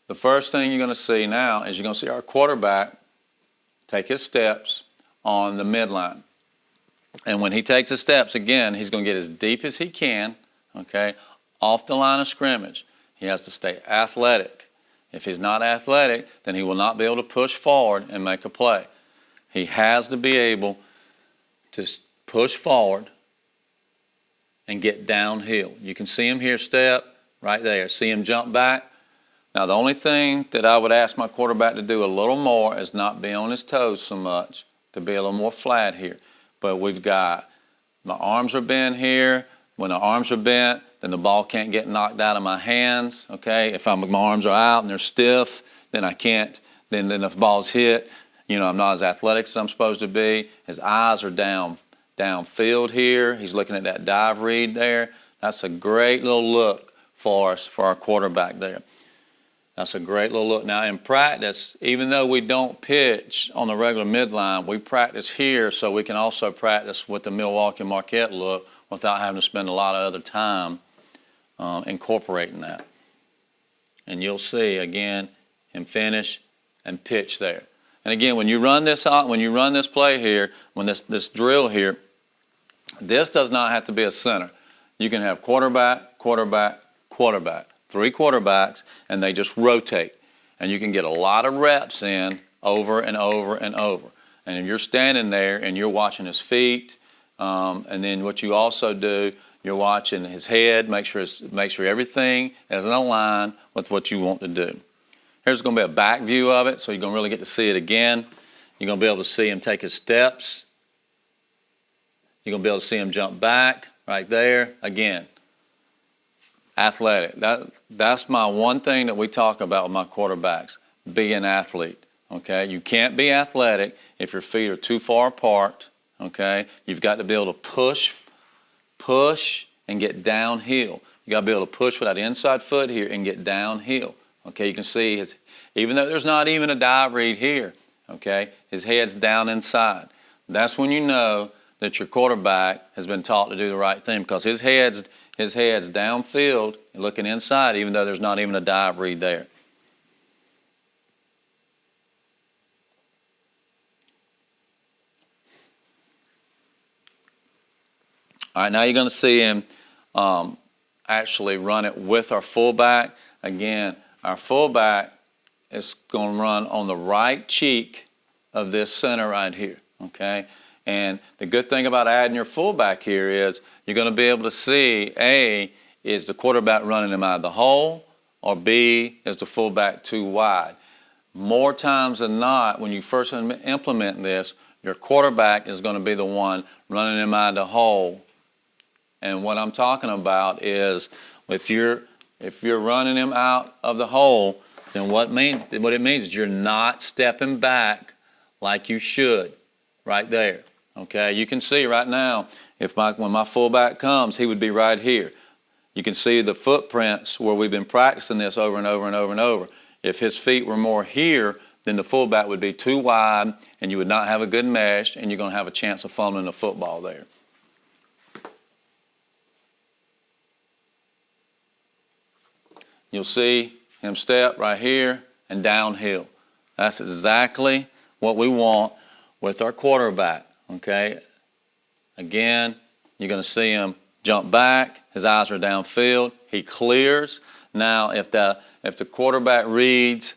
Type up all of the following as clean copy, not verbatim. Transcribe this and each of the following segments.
the first thing you're going to see now is you're going to see our quarterback take his steps on the midline. And when he takes his steps, again, he's going to get as deep as he can, okay, off the line of scrimmage. He has to stay athletic. If he's not athletic, then he will not be able to push forward and make a play. He has to be able to push forward and get downhill. You can see him here step right there. See him jump back. Now, the only thing that I would ask my quarterback to do a little more is not be on his toes so much, to be a little more flat here. But we've got, my arms are bent here. When the arms are bent, then the ball can't get knocked out of my hands, okay? If my arms are out and they're stiff, then I can't, then if the ball's hit, you know, I'm not as athletic as I'm supposed to be. His eyes are downfield here. He's looking at that dive read there. That's a great little look for us, for our quarterback there. That's a great little look. Now, in practice, even though we don't pitch on the regular midline, we practice here so we can also practice with the Milwaukee Marquette look without having to spend a lot of other time incorporating that. And you'll see, again, him finish and pitch there. And again, when you run this play here, when this drill here, this does not have to be a center. You can have quarterback, quarterback, quarterback. 3 quarterbacks, and they just rotate. And you can get a lot of reps in over and over and over. And if you're standing there and you're watching his feet, and then what you also do, you're watching his head, make sure everything is in line with what you want to do. Here's going to be a back view of it, so you're going to really get to see it again. You're going to be able to see him take his steps. You're going to be able to see him jump back right there. Again, athletic. That's my one thing that we talk about with my quarterbacks, be an athlete, okay? You can't be athletic if your feet are too far apart, okay? You've got to be able to push and get downhill. You got to be able to push with that inside foot here and get downhill, okay? You can see, even though there's not even a dive read here, okay, his head's down inside. That's when you know that your quarterback has been taught to do the right thing, because his head's downfield and looking inside, even though there's not even a dive read there. All right, now you're going to see him actually run it with our fullback. Again, our fullback is going to run on the right cheek of this center right here, okay? And the good thing about adding your fullback here is you're going to be able to see, A, is the quarterback running him out of the hole, or B, is the fullback too wide. More times than not, when you first implement this, your quarterback is going to be the one running him out of the hole. And what I'm talking about is if you're running him out of the hole, then what it means is you're not stepping back like you should right there. Okay, you can see right now, when my fullback comes, he would be right here. You can see the footprints where we've been practicing this over and over and over and over. If his feet were more here, then the fullback would be too wide, and you would not have a good mesh, and you're going to have a chance of fumbling the football there. You'll see him step right here and downhill. That's exactly what we want with our quarterback. Okay, again, you're going to see him jump back. His eyes are downfield. He clears. Now, if the quarterback reads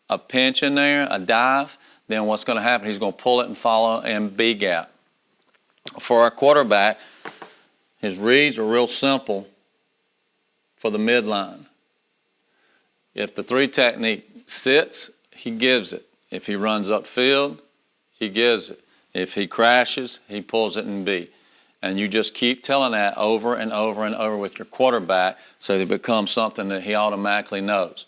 a pinch in there, a dive, then what's going to happen? He's going to pull it and follow in B gap. For our quarterback, his reads are real simple for the midline. If the 3 technique sits, he gives it. If he runs upfield, he gives it. If he crashes, he pulls it in B. And you just keep telling that over and over and over with your quarterback so that it becomes something that he automatically knows.